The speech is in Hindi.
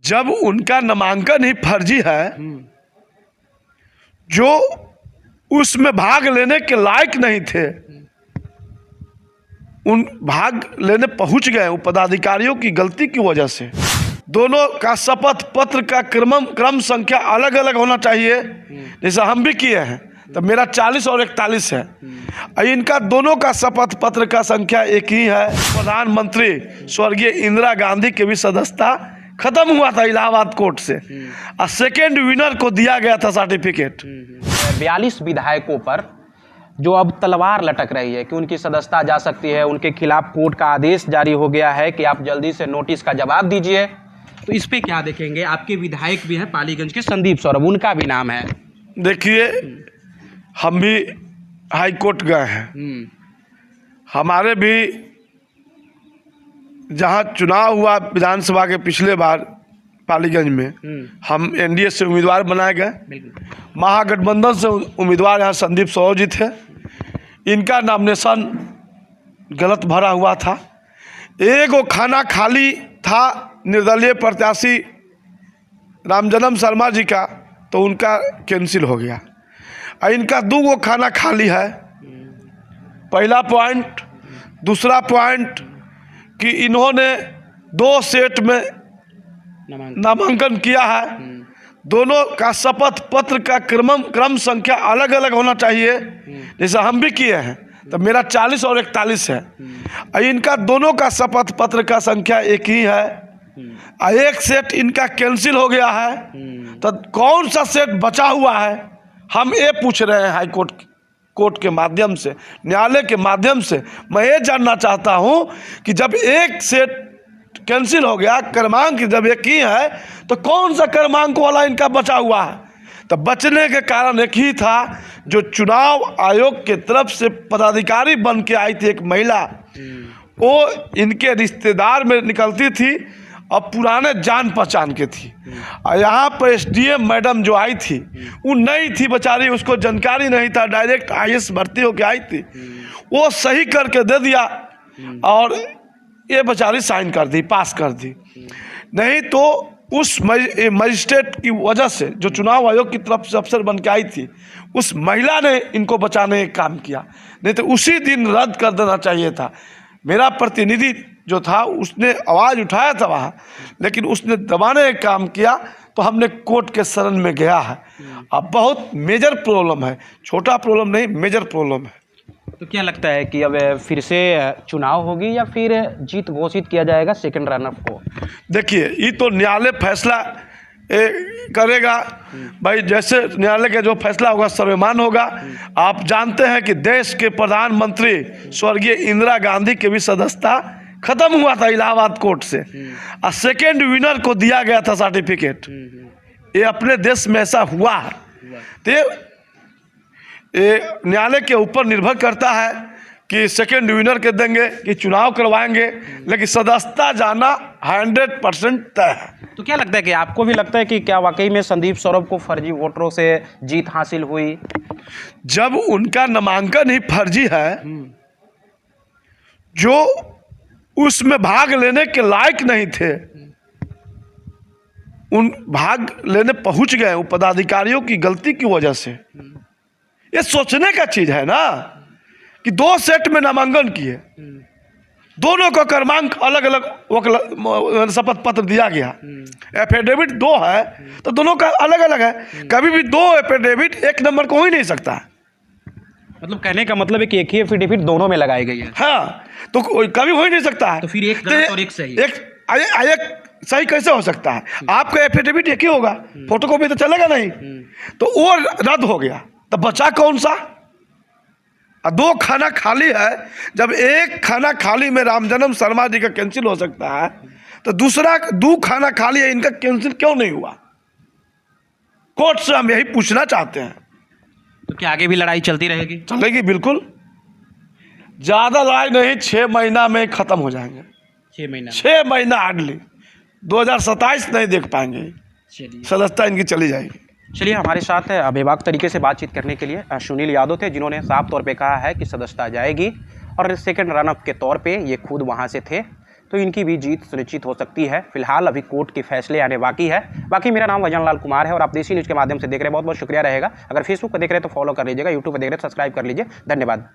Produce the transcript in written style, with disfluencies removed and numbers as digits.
जब उनका नामांकन ही फर्जी है, जो उसमें भाग लेने के लायक नहीं थे, उन भाग लेने पहुंच गए वो पदाधिकारियों की गलती की वजह से। दोनों का शपथ पत्र का क्रम संख्या अलग अलग होना चाहिए, जैसा हम भी किए हैं। तो मेरा 40 और 41 है, इनका दोनों का शपथ पत्र का संख्या एक ही है। प्रधानमंत्री स्वर्गीय इंदिरा गांधी के भी सदस्यता खत्म हुआ था इलाहाबाद कोर्ट से, और सेकेंड विनर को दिया गया था सर्टिफिकेट। 42 विधायकों पर जो अब तलवार लटक रही है कि उनकी सदस्यता जा सकती है, उनके खिलाफ कोर्ट का आदेश जारी हो गया है कि आप जल्दी से नोटिस का जवाब दीजिए, तो इस पे क्या देखेंगे? आपके विधायक भी हैं पालीगंज के संदीप सौरभ, उनका भी नाम है। देखिए, हम भी हाई कोर्ट गए हैं, हमारे भी जहां चुनाव हुआ विधानसभा के पिछले बार पालीगंज में, हम एनडीए से उम्मीदवार बनाए गए। महागठबंधन से उम्मीदवार यहाँ संदीप सौरभ जी थे, इनका नॉमिनेशन गलत भरा हुआ था। एक वो खाना खाली था निर्दलीय प्रत्याशी रामजन्म शर्मा जी का, तो उनका कैंसिल हो गया। और इनका 2 खाना खाली है। पहला पॉइंट। दूसरा पॉइंट कि इन्होंने 2 सेट में नामांकन किया है, दोनों का शपथ पत्र का क्रम संख्या अलग अलग होना चाहिए, जैसा हम भी किए हैं। तो मेरा 40 और 41 है, इनका दोनों का शपथ पत्र का संख्या एक ही है, और एक सेट इनका कैंसिल हो गया है। तो कौन सा सेट बचा हुआ है, हम ये पूछ रहे हैं हाई कोर्ट के माध्यम से, न्यायालय के माध्यम से। मैं ये जानना चाहता हूँ कि जब एक सेट कैंसिल हो गया, क्रमांक जब एक ही है, तो कौन सा क्रमांक वाला इनका बचा हुआ है? तो बचने के कारण एक ही था, जो चुनाव आयोग के तरफ से पदाधिकारी बन के आई थी एक महिला, वो इनके रिश्तेदार में निकलती थी और पुराने जान पहचान के थी। और यहाँ पर एसडीएम मैडम जो आई थी, वो नई थी बेचारी, उसको जानकारी नहीं था, डायरेक्ट आईएएस भर्ती होकर आई थी, वो सही करके दे दिया और ये बेचारी साइन कर दी, पास कर दी। नहीं तो उस मजिस्ट्रेट की वजह से, जो चुनाव आयोग की तरफ से अफसर बन के आई थी, उस महिला ने इनको बचाने का काम किया, नहीं तो उसी दिन रद्द कर देना चाहिए था। मेरा प्रतिनिधि जो था उसने आवाज़ उठाया था वहाँ, लेकिन उसने दबाने का काम किया, तो हमने कोर्ट के शरण में गया है। अब बहुत मेजर प्रॉब्लम है, छोटा प्रॉब्लम नहीं, मेजर प्रॉब्लम है। तो क्या लगता है कि अब फिर से चुनाव होगी या फिर जीत घोषित किया जाएगा सेकंड रनर को? देखिए, ये तो न्यायालय फैसला करेगा भाई, जैसे न्यायालय का जो फैसला होगा सर्वमान्य होगा। आप जानते हैं कि देश के प्रधानमंत्री स्वर्गीय इंदिरा गांधी के भी सदस्यता खत्म हुआ था इलाहाबाद कोर्ट से, और सेकेंड विनर को दिया गया था सर्टिफिकेट। ये अपने देश में ऐसा हुआ है, तो ये न्यायालय के ऊपर निर्भर करता है कि सेकेंड विनर के देंगे कि चुनाव करवाएंगे, लेकिन सदस्यता जाना 100% तय है। तो क्या लगता है कि आपको भी लगता है कि क्या वाकई में संदीप सौरभ को फर्जी वोटरों से जीत हासिल हुई? जब उनका नामांकन ही फर्जी है, जो उसमें भाग लेने के लायक नहीं थे, उन भाग लेने पहुंच गए वो पदाधिकारियों की गलती की वजह से। ये सोचने का चीज है ना कि 2 सेट में नामांकन किए, दोनों का क्रमांक अलग अलग शपथ पत्र दिया गया। एफिडेविट 2 है, तो दोनों का अलग अलग है। कभी भी 2 एफिडेविट एक नंबर को हो ही नहीं सकता है। मतलब कहने का मतलब है कि एक ही एफिडेविट दोनों में लगाई गई है। हाँ, तो कभी हो ही नहीं सकता है। तो फिर एक गलत और एक सही, एक सही कैसे हो सकता है? आपका एफिडेविट एक ही होगा, फोटोकॉपी तो चलेगा नहीं, तो वो रद्द हो गया, तो बचा कौन सा? 2 खाना खाली है। जब एक खाना खाली में रामजन्म शर्मा जी का कैंसिल हो सकता है, तो दूसरा 2 खाना खाली है, इनका कैंसिल क्यों नहीं हुआ? कोर्ट से हम यही पूछना चाहते हैं। तो क्या आगे भी लड़ाई चलती रहेगी? चलेगी, बिल्कुल। ज़्यादा लड़ाई नहीं, 6 महीना में ख़त्म हो जाएंगे। 6 महीना हार्डली, 2027 नहीं देख पाएंगे, सदस्यता इनकी चली जाएगी। चलिए, हमारे साथ बेबाक तरीके से बातचीत करने के लिए सुनील यादव थे, जिन्होंने साफ तौर पे कहा है कि सदस्यता जाएगी, और सेकंड रनअप के तौर पे ये खुद वहाँ से थे। तो इनकी भी जीत सुनिश्चित हो सकती है। फिलहाल अभी कोर्ट के फैसले आने बाकी है। बाकी मेरा नाम वजन लाल कुमार है और आप देसी न्यूज़ के माध्यम से देख रहे हैं, बहुत बहुत शुक्रिया रहेगा। अगर फेसबुक पर देख रहे हैं तो फॉलो कर लीजिएगा, यूट्यूब पर देख रहे हैं तो सब्सक्राइब कर लीजिए। धन्यवाद।